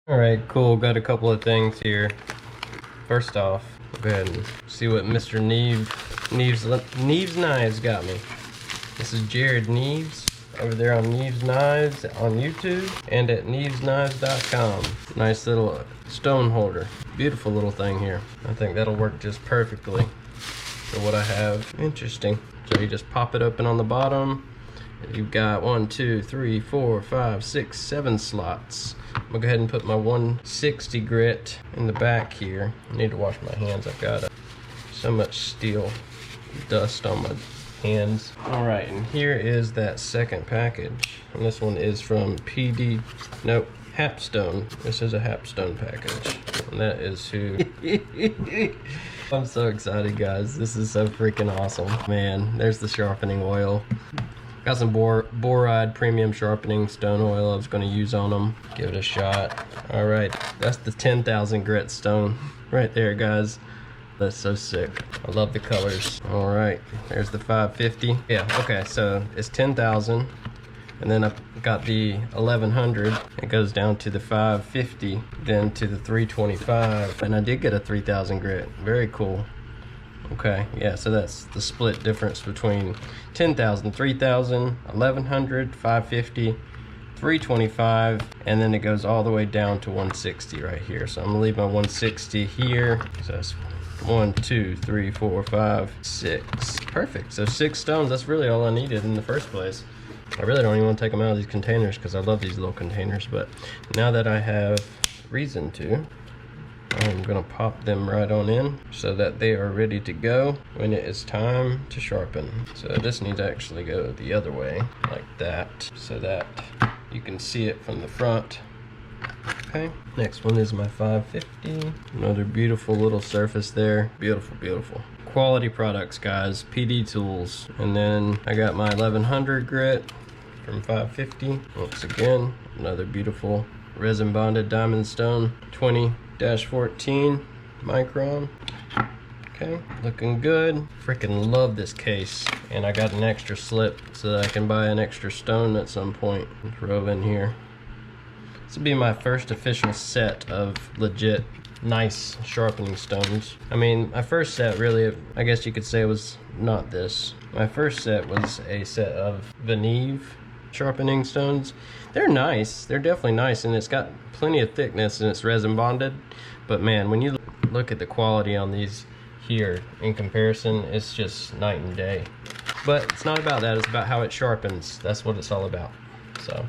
Alright, cool. Got a couple of things here. First off, go ahead and see what Mr. Neeve's Knives got me. This is Jared Neeves over there on Neeve's Knives on YouTube and at neevesknives.com. Nice little stone holder. Beautiful little thing here. I think that'll work just perfectly for what I have. Interesting. So you just pop it open on the bottom. You've got 1, 2, 3, 4, 5, 6, 7 slots. I'm gonna go ahead and put my 160 grit in the back here. I need to wash my hands. I've got so much steel dust on my hands. Alright, and here is that second package. And this one is from Hapstone. This is a Hapstone package. And that is who... I'm so excited, guys. This is so freaking awesome. Man, there's the sharpening oil. Got some boride premium sharpening stone oil I was going to use on them. Give it a shot. Alright, that's the 10,000 grit stone right there, guys. That's so sick. I love the colors. Alright, there's the 550. Yeah, okay, so it's 10,000. And then I've got the 1100. It goes down to the 550, then to the 325. And I did get a 3000 grit. Very cool. Okay, yeah, so that's the split difference between 10,000, 3,000, 1100, 550, 325, and then it goes all the way down to 160 right here. So I'm gonna leave my 160 here. So that's 1, 2, 3, 4, 5, 6. Perfect. So 6 stones. That's really all I needed in the first place. I really don't even want to take them out of these containers because I love these little containers. But now that I have reason to, I'm gonna pop them right on in so that they are ready to go when it is time to sharpen. So this needs to actually go the other way, like that, so that you can see it from the front. Okay, next one is my 550. Another beautiful little surface there. Beautiful, beautiful. Quality products, guys. PDTools. And then I got my 1100 grit from 550. Once again, another beautiful resin bonded diamond stone. 20-14 micron. Okay, looking good. Freaking love this case. And I got an extra slip so that I can buy an extra stone at some point and throw in here. This will be my first official set of legit nice sharpening stones. I mean, my first set really, I guess you could say, was not this. My first set was a set of the Neeve sharpening stones. They're nice. They're definitely nice, and it's got plenty of thickness and it's resin bonded. But man, when you look at the quality on these here in comparison, it's just night and day. But it's not about that. It's about how it sharpens. That's what it's all about. So